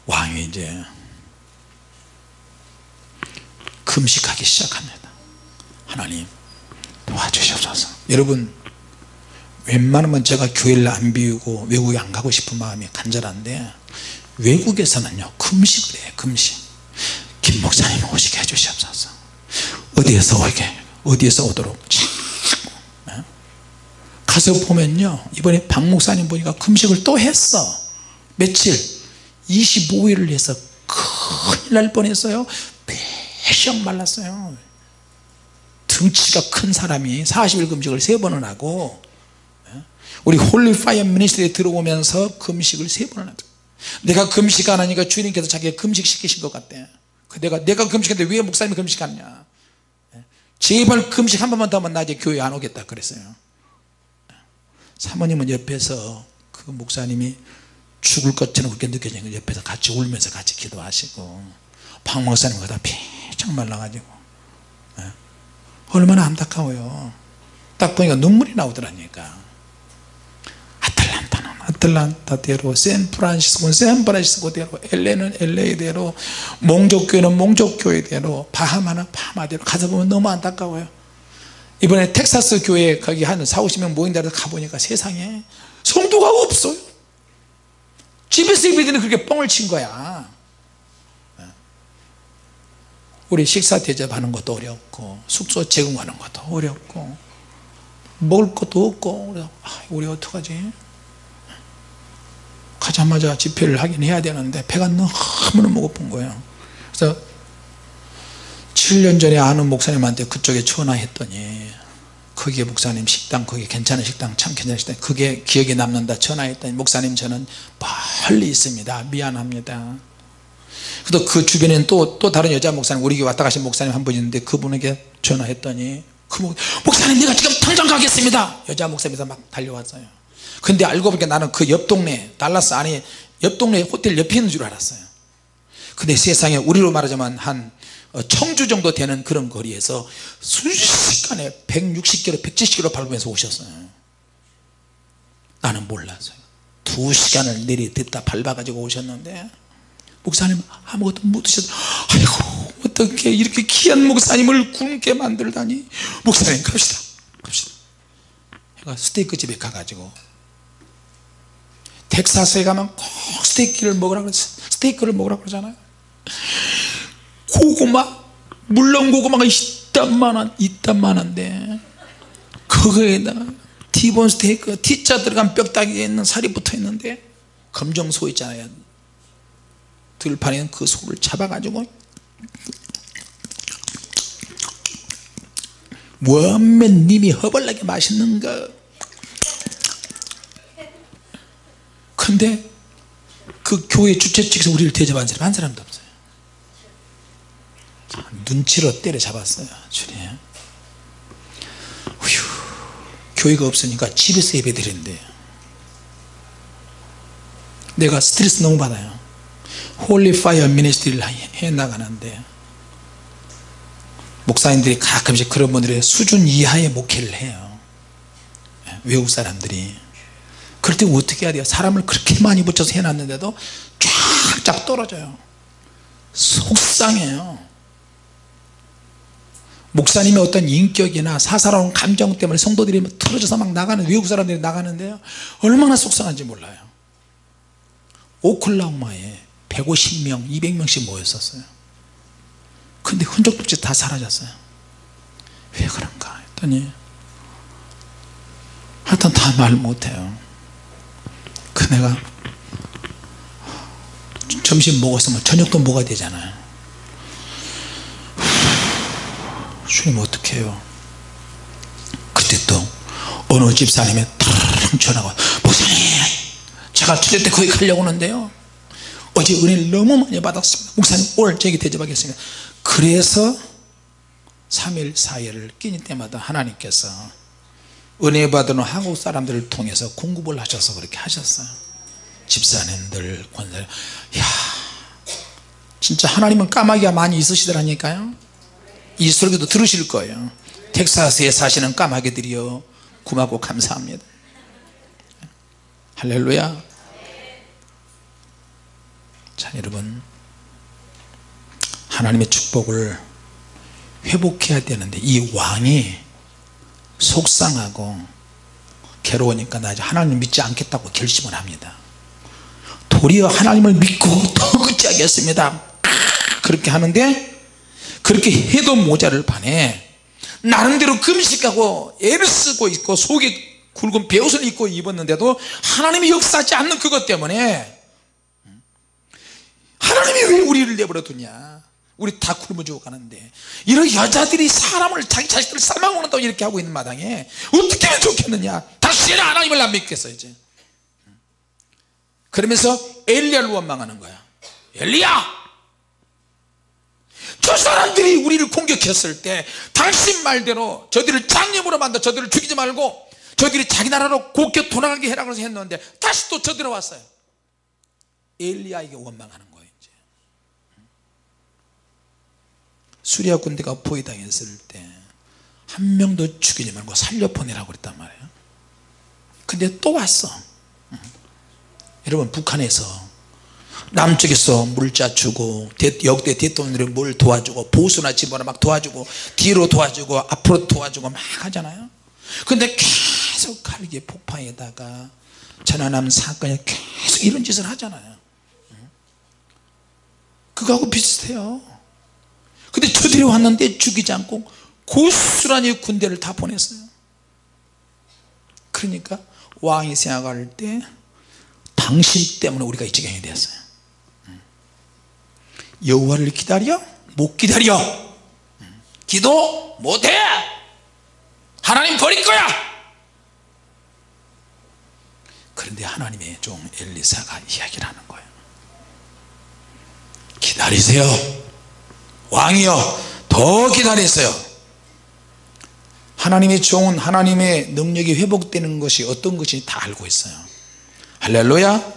왕이 이제 금식하기 시작합니다. 하나님 도와주시옵소서. 여러분, 웬만하면 제가 교회를 안 비우고 외국에 안 가고 싶은 마음이 간절한데 외국에서는요 금식을 해요. 금식. 김 목사님 오시게 해주시옵소서. 어디에서 오도록 가서 보면요, 이번에 박 목사님 보니까 금식을 또 했어. 며칠 25일을 해서 큰일 날 뻔했어요. 배셔 말랐어요. 등치가 큰 사람이 40일 금식을 3번은 하고, 우리 홀리파이어 미니스트리에 들어오면서 금식을 3번을 하죠. 내가 금식 안 하니까 주님께서 자기가 금식 시키신 것 같대. 내가 금식했는데 왜 목사님이 금식하느냐. 제발 금식 한 번만 더 하면 나 이제 교회 안 오겠다 그랬어요. 사모님은 옆에서 그 목사님이 죽을 것처럼 그렇게 느껴지는 거 옆에서 같이 울면서 같이 기도하시고, 박 목사님 그다 피쩍 말라가지고 얼마나 안타까워요. 딱 보니까 눈물이 나오더라니까. 아틀란타는 아틀란타대로, 샌프란시스코는 샌프란시스코대로, LA는 LA대로, 몽족교회는 몽족교회대로, 바하마는 바하마대로 가서 보면 너무 안타까워요. 이번에 텍사스 교회 거기 한 40-50명 모인 데로 가보니까 세상에 성도가 없어요. 집에서 예배드리는 그렇게 뻥을 친 거야. 우리 식사 대접하는 것도 어렵고 숙소 제공하는 것도 어렵고 먹을 것도 없고, 우리 어떡하지? 가자마자 집회를 하긴 해야 되는데 배가 너무너무 고픈 거예요. 그래서 7년 전에 아는 목사님한테 그쪽에 전화했더니, 거기에 목사님 식당, 거기 괜찮은 식당, 참 괜찮은 식당, 그게 기억에 남는다 전화했더니, 목사님 저는 멀리 있습니다, 미안합니다. 그래도 그 주변에는 또 다른 여자 목사님, 우리 교회 왔다 가신 목사님 한 분 있는데 그분에게 전화했더니 목사님 내가 지금 당장 가겠습니다. 여자 목사님에서 막 달려왔어요. 근데 알고 보니까 나는 그 옆 동네, 달라스 안에 옆 동네 호텔 옆에 있는 줄 알았어요. 근데 세상에 우리로 말하자면 한 청주 정도 되는 그런 거리에서 순식간에 160km 170km 밟으면서 오셨어요. 나는 몰랐어요. 2시간을 내리듣다 밟아가지고 오셨는데, 목사님 아무것도 못 드셔서, 아이고 어떻게 이렇게 귀한 목사님을 굶게 만들다니. 목사님 갑시다 스테이크 집에 가가지고, 텍사스에 가면 꼭 스테이크를 먹으라고 그러잖아요. 고구마, 물론 고구마가 이딴만한데 그거에다가 티본 스테이크, T자 들어간 뼈다귀에 있는 살이 붙어 있는데, 검정소 있잖아요, 들판에 있는 그 소를 잡아가지고 원맨님이 허벌나게 맛있는 거. 근데 그 교회 주최 측에서 우리를 대접한 사람 한 사람도 없어요. 눈치로 때려잡았어요. 주님, 교회가 없으니까 집에서 예배 드리는데 내가 스트레스 너무 받아요. 홀리파이어 미니스트리를 해나가는데 목사님들이 가끔씩 그런 분들의 수준 이하의 목회를 해요. 외국 사람들이. 그럴 때 어떻게 해야 돼요? 사람을 그렇게 많이 붙여서 해놨는데도 쫙쫙 떨어져요. 속상해요. 목사님의 어떤 인격이나 사사로운 감정 때문에 성도들이 틀어져서 막 나가는, 외국 사람들이 나가는데요, 얼마나 속상한지 몰라요. 오클라호마에 150명 200명씩 모였었어요. 근데 흔적도 없이 다 사라졌어요. 왜 그런가 했더니 하여튼 다 말 못해요. 그 내가 점심 먹었으면 저녁도 먹어야 되잖아요. 주님 어떻게 해요? 그때 또 어느 집사님이 탁 전화가, 목사님 제가 주일 때 거기 가려고 하는데요, 어제 은혜를 너무 많이 받았습니다. 목사님 오늘 저에게 대접하겠습니다. 그래서 3일 4일을 끼니 때마다 하나님께서 은혜 받은 한국 사람들을 통해서 공급을 하셔서 그렇게 하셨어요. 집사님들, 권사님. 이야, 진짜 하나님은 까마귀가 많이 있으시더라니까요. 이 설교도 들으실 거예요. 텍사스에 사시는 까마귀들이요, 고맙고 감사합니다. 할렐루야. 자, 여러분, 하나님의 축복을 회복해야 되는데 이 왕이 속상하고 괴로우니까 나 이제 하나님 믿지 않겠다고 결심을 합니다. 도리어 하나님을 믿고 더 의지하겠습니다, 그렇게 하는데, 그렇게 해도 모자를 판에 나름대로 금식하고 애를 쓰고 있고 속에 굵은 베옷을 입고 입었는데도 하나님이 역사하지 않는 그것 때문에, 하나님이 왜 우리를 내버려 두냐, 우리 다 굶어지고 가는데 이런 여자들이 사람을, 자기 자식들을 삶아먹는다고 이렇게 하고 있는 마당에 어떻게 하면 좋겠느냐, 다시는 하나님을 안 믿겠어 이제. 그러면서 엘리야를 원망하는 거야. 엘리야, 저 사람들이 우리를 공격했을 때 당신 말대로 저들을 장님으로 만들어 저들을 죽이지 말고 저들이 자기 나라로 곱게 돌아가게 해라 그래서 했는데 다시 또 저들어 왔어요. 엘리야에게 원망하는 거예요. 이제 수리아 군대가 포위당했을 때 한 명도 죽이지 말고 살려보내라고 그랬단 말이에요. 근데 또 왔어. 여러분, 북한에서 남쪽에서 물자 주고 역대 대통령들이 뭘 도와주고 보수나 집어나 막 도와주고 뒤로 도와주고 앞으로 도와주고 막 하잖아요. 근데 계속 칼기 폭파에다가 전하남 사건에 계속 이런 짓을 하잖아요. 그거하고 비슷해요. 근데 저들이 왔는데 죽이지 않고 고스란히 군대를 다 보냈어요. 그러니까 왕이 생각할 때 당신 때문에 우리가 이 지경이 되었어요. 여호와를 기다려? 못 기다려. 기도 못해. 하나님 버릴 거야. 그런데 하나님의 종 엘리사가 이야기를 하는 거예요. 기다리세요. 왕이여, 더 기다리세요. 하나님의 종은 하나님의 능력이 회복되는 것이 어떤 것인지 다 알고 있어요. 할렐루야.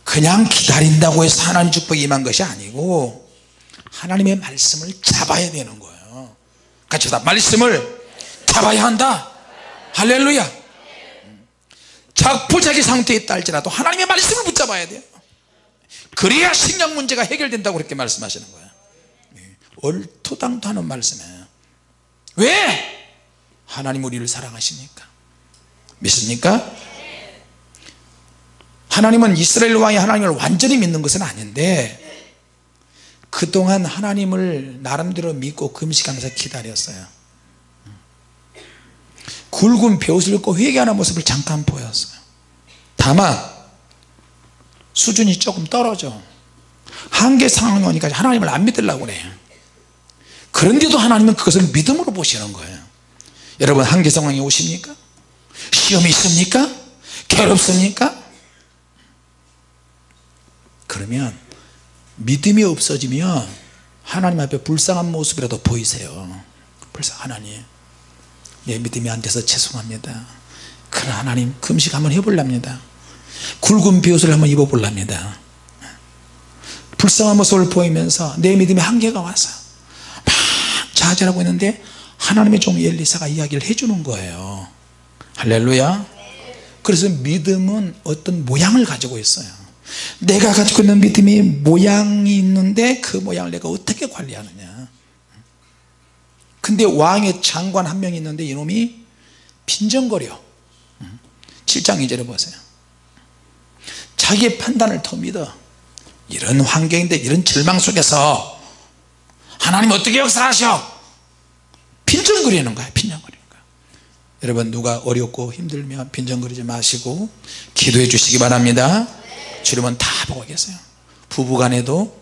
그냥 기다린다고 해서 하나님 축복이 임한 것이 아니고 하나님의 말씀을 잡아야 되는 거예요. 같이 다 말씀을 잡아야 한다. 할렐루야. 작포자기 상태에 있다 할지라도 하나님의 말씀을 붙잡아야 돼요. 그래야 식량 문제가 해결된다고 그렇게 말씀하시는 거예요. 얼토당토하는 말씀이에요. 왜? 하나님 우리를 사랑하시니까. 믿습니까? 하나님은 이스라엘 왕이 하나님을 완전히 믿는 것은 아닌데 그동안 하나님을 나름대로 믿고 금식하면서 기다렸어요. 굵은 베옷을 입고 회개하는 모습을 잠깐 보였어요. 다만 수준이 조금 떨어져. 한계 상황이 오니까 하나님을 안 믿으려고 그래요. 그런데도 하나님은 그것을 믿음으로 보시는 거예요. 여러분, 한계 상황이 오십니까? 시험이 있습니까? 괴롭습니까? 그러면 믿음이 없어지면 하나님 앞에 불쌍한 모습이라도 보이세요. 하나님, 내 믿음이 안 돼서 죄송합니다. 그러나 하나님, 금식 한번 해보랍니다. 굵은 베옷을 한번 입어보랍니다. 불쌍한 모습을 보이면서 내 믿음의 한계가 와서 막 좌절하고 있는데 하나님의 종 엘리사가 이야기를 해주는 거예요. 할렐루야. 그래서 믿음은 어떤 모양을 가지고 있어요. 내가 가지고 있는 믿음이 모양이 있는데 그 모양을 내가 어떻게 관리하느냐. 근데 왕의 장관 한 명이 있는데 이놈이 빈정거려. 7장 2절에 보세요. 자기의 판단을 더 믿어. 이런 환경인데 이런 절망 속에서 하나님 어떻게 역사하셔? 빈정거리는 거야. 빈정거리는 거야. 여러분 누가 어렵고 힘들면 빈정거리지 마시고 기도해 주시기 바랍니다. 주님은 다 보고 계세요. 부부간에도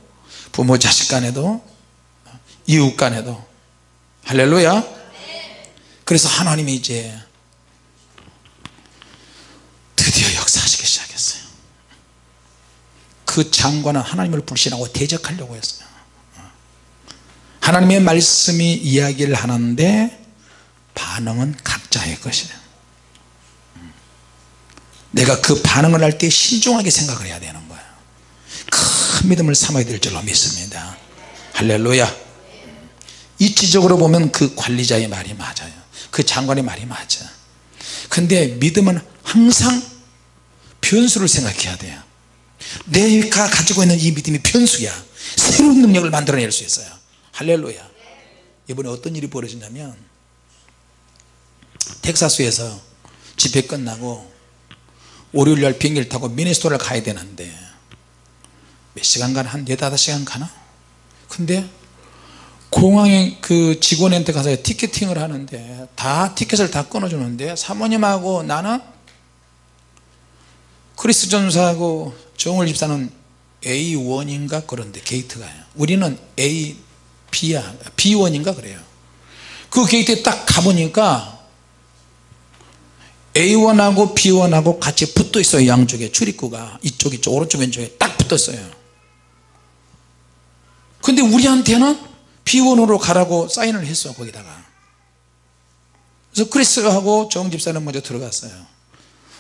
부모 자식 간에도 이웃 간에도. 할렐루야. 그래서 하나님이 이제 드디어 역사하시기 시작했어요. 그 장관은 하나님을 불신하고 대적하려고 했어요. 하나님의 말씀이 이야기를 하는데 반응은 각자의 것이에요. 내가 그 반응을 할 때 신중하게 생각을 해야 되는 거예요. 큰 믿음을 삼아야 될 줄로 믿습니다. 할렐루야. 이치적으로 보면 그 관리자의 말이 맞아요. 그 장관의 말이 맞아. 근데 믿음은 항상 변수를 생각해야 돼요. 내가 가지고 있는 이 믿음이 변수야. 새로운 능력을 만들어낼 수 있어요. 할렐루야. 이번에 어떤 일이 벌어졌냐면 텍사스에서 집회 끝나고 월요일날 비행기를 타고 미네소타를 가야 되는데 몇 시간 가나? 한 4~5시간 가나? 근데 공항에 그 직원한테 가서 티켓팅을 하는데 다 티켓을 다 끊어주는데 사모님하고 나는 크리스 전사하고 정월 집사는 A1인가 그런데 게이트가요. 우리는 B야 B1인가 그래요. 그 게이트에 딱 가보니까 A1하고 B1하고 같이 붙어 있어요. 양쪽에 출입구가 이쪽 오른쪽 왼쪽에 딱 붙어 있어요. 근데 우리한테는 B1으로 가라고 사인을 했어. 거기다가. 그래서 크리스하고 정 집사는 먼저 들어갔어요.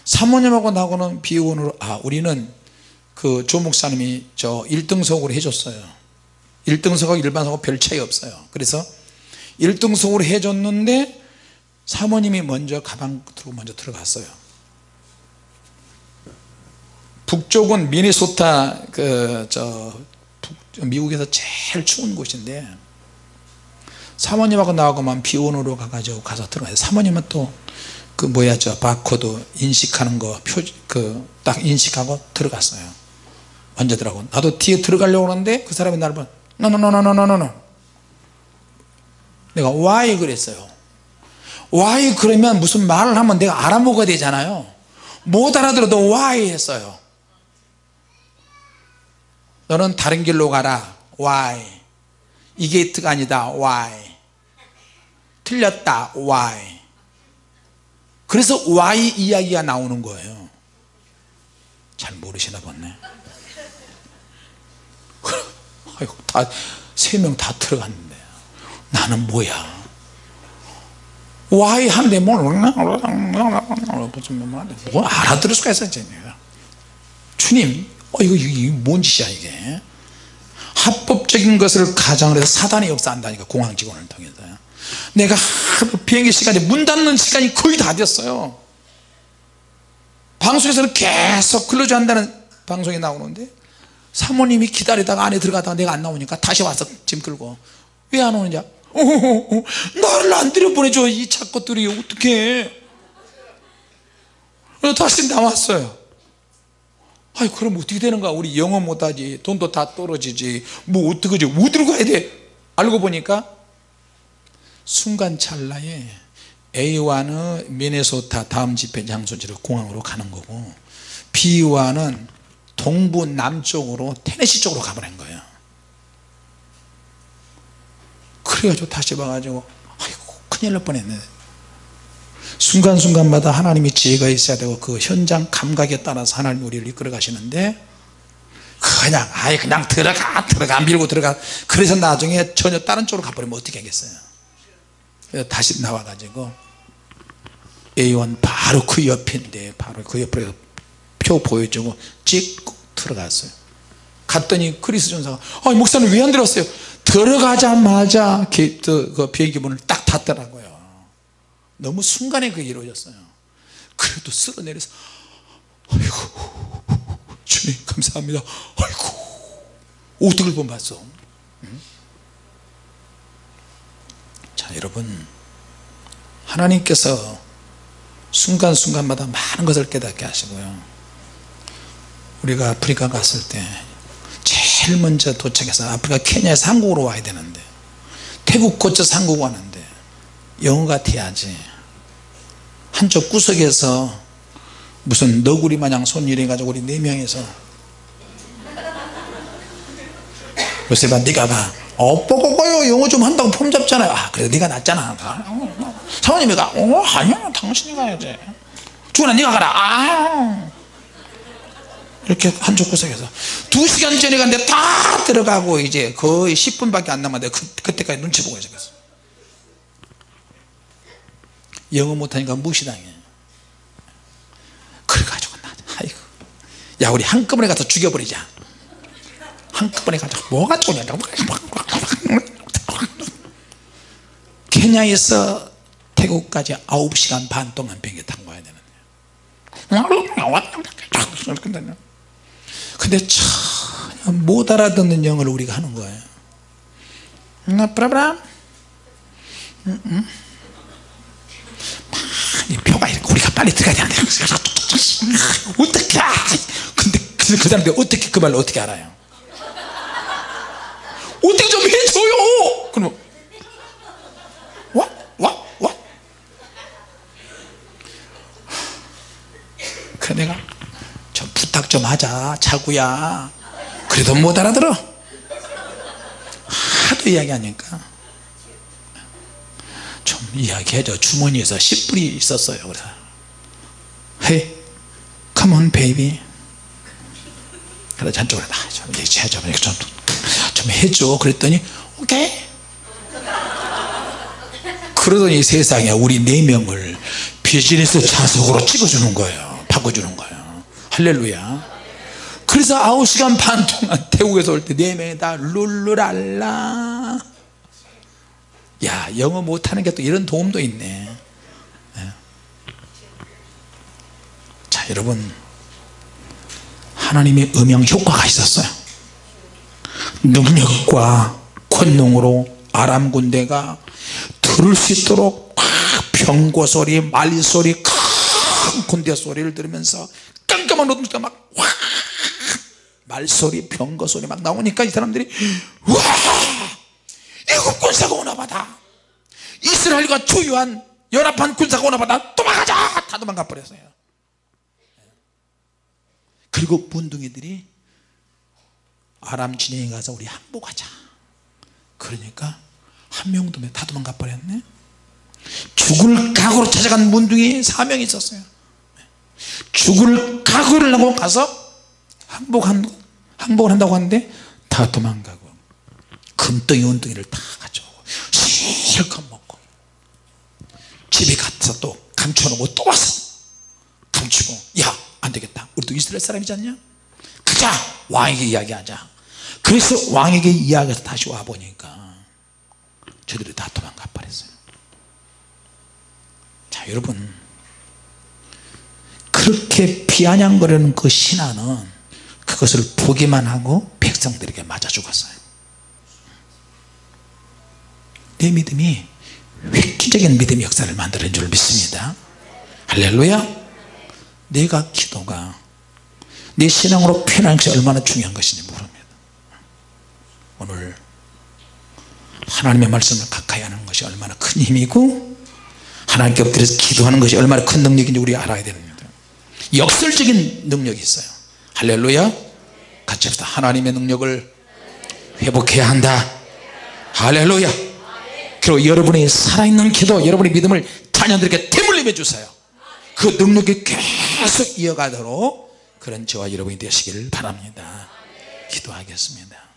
사모님하고 나하고는 B1으로. 우리는 그 조 목사님이 저 1등석으로 해줬어요. 1등석하고 일반석하고 별 차이 없어요. 그래서 1등석으로 해줬는데 사모님이 먼저 가방 들고 먼저 들어갔어요. 북쪽은 미네소타 미국에서 제일 추운 곳인데 사모님하고 나하고만 B1으로 가가지고 가서 들어가요. 사모님은 또 그 바코드 인식하는 거 딱 인식하고 들어갔어요. 먼저 들어가고 나도 뒤에 들어가려고 하는데 그 사람이 나를 보고 no. 내가 why 그랬어요. why 그러면 무슨 말을 하면 내가 알아먹어야 되잖아요. 못 알아들어도 why 했어요. 너는 다른 길로 가라. why. 이 게이트가 아니다. why. 틀렸다. why. 그래서 why 이야기가 나오는 거예요. 잘 모르시나 보네. 아이고, 세 명 다 들어갔는데 나는 뭐야. why 하는데 뭐 알아들을 수가 있어요. 주님 이거 뭔 짓이야 이게. 합법적인 것을 가장을 해서 사단이 역사한다니까. 공항 직원을 통해서 내가 비행기 시간에 문 닫는 시간이 거의 다 됐어요. 방송에서는 계속 클로즈 한다는 방송이 나오는데 사모님이 기다리다가 안에 들어가다가 내가 안 나오니까 다시 와서 짐 끌고 왜 안 오느냐. 나를 안 들여보내줘 이 차 것들이 어떡해. 다시 나왔어요. 그럼 어떻게 되는 거야. 우리 영어 못하지, 돈도 다 떨어지지, 뭐 어떡하지, 어디로 가야 돼. 알고 보니까 순간 찰나에 A1은 미네소타 다음 집회 장소지로 공항으로 가는 거고 B1은 동부 남쪽으로 테네시 쪽으로 가버린 거예요. 그래가지고 다시 봐가지고 아이고 큰일 날 뻔했네. 순간순간마다 하나님이 지혜가 있어야 되고 그 현장 감각에 따라서 하나님 우리를 이끌어 가시는데 그냥 들어가 밀고 들어가. 그래서 나중에 전혀 다른 쪽으로 가버리면 어떻게 하겠어요. 그래서 다시 나와가지고 A1 바로 그 옆인데 바로 그 옆에 표 보여주고 찍고 들어갔어요. 갔더니 크리스 전사가 목사님 왜 안 들었어요. 들어가자마자 그 비행기 문을 딱 닫더라고요. 너무 순간에 그게 이루어졌어요. 그래도 쓸어내려서 아이고 주님 감사합니다. 아이고 오득을 본받았어. 자 여러분, 하나님께서 순간순간마다 많은 것을 깨닫게 하시고요, 우리가 아프리카 갔을 때 제일 먼저 도착해서 아프리카 케냐에서 한국으로 와야 되는데 태국 거쳐서 한국 왔는데 영어가 돼야지 한쪽 구석에서 무슨 너구리 마냥 손 이래 가지고 우리 4명이서 요셉아 네가 봐 뽀뽀뽀요 영어 좀 한다고 폼 잡잖아요. 아 그래도 네가 낫잖아. 사모님이 가 아니야 당신이 가야지. 주은아 네가 가라. 아 이렇게 한쪽 구석에서 2시간 전에 갔는데 다 들어가고 이제 거의 10분밖에 안 남았는데 그때까지 눈치 보고 있었어. 영어 못하니까 무시당해. 그래가지고 나 아이고 야 우리 한꺼번에 가서 죽여버리자. 한꺼번에 가자. 뭐가 좋냐. 케냐에서 태국까지 9시간 반 동안 비행기 타고 가야 되는데 근데 전혀 못 알아듣는 영어를 우리가 하는 거예요. 브라브라 이 표가 이렇게 우리가 빨리 들어가야 되는데 어떻게 근데 그 사람들이 어떻게 그 말을 어떻게 알아요? 어떻게 좀 해줘요. 그러면 와? 그래 내가 좀 부탁 좀 하자 자구야. 그래도 못 알아들어. 하도 이야기하니까 좀 이야기해줘. 주머니에서 10불이 있었어요. 그래서 Hey, come on baby. 그래서 저쪽으로 좀 얘기해줘. 좀 해줘. 그랬더니 오케이. 그러더니 세상에 우리 4명을 비즈니스 좌석으로 찍어주는 거예요. 바꿔주는 거예요. 할렐루야. 그래서 9시간 반 동안 태국에서 올 때 4명이 다 룰루랄라. 야 영어 못하는 게 또 이런 도움도 있네. 자 여러분, 하나님의 음영 효과가 있었어요. 능력과 권능으로 아람 군대가 들을 수 있도록 병거 소리, 말소리, 큰 군대 소리를 들으면서 깜깜한 어둠 막 말소리, 병거 소리 막 나오니까 이 사람들이 와 이거 군사가 오나보다. 이스라엘과 주요한 연합한 군사가 오나보다. 도망가자. 다 도망가 버렸어요. 그리고 문둥이들이 아람 진영에 가서 우리 항복하자. 그러니까 한 명도 다 도망가 버렸네. 죽을 각오로 찾아간 문둥이 4명이 있었어요. 죽을 각오를 하고 가서 항복을 한다고 하는데 다 도망가고 금덩이 은덩이를 다 가져오고 실컷 먹고 집에 가서 또 감춰놓고 또 왔어. 감추고 야 안되겠다. 우리도 이스라엘 사람이지 않냐? 가자. 왕에게 이야기하자. 그래서 왕에게 이야기해서 다시 와보니까 저들이 다 도망가 버렸어요. 자 여러분, 그렇게 비아냥거리는 그 신하는 그것을 보기만 하고 백성들에게 맞아 죽었어요. 내 믿음이 획기적인 믿음의 역사를 만드는 줄 믿습니다. 할렐루야. 내가 기도가 내 신앙으로 표현하는 것이 얼마나 중요한 것인지 모릅니다. 오늘 하나님의 말씀을 가까이 하는 것이 얼마나 큰 힘이고 하나님께 엎드려서 기도하는 것이 얼마나 큰 능력인지 우리가 알아야 됩니다. 역설적인 능력이 있어요. 할렐루야. 같이 합시다. 하나님의 능력을 회복해야 한다. 할렐루야. 그리고 여러분의 살아있는 기도, 여러분의 믿음을 자녀들에게 되물림해 주세요. 그 능력이 계속 이어가도록 그런 저와 여러분이 되시기를 바랍니다. 기도하겠습니다.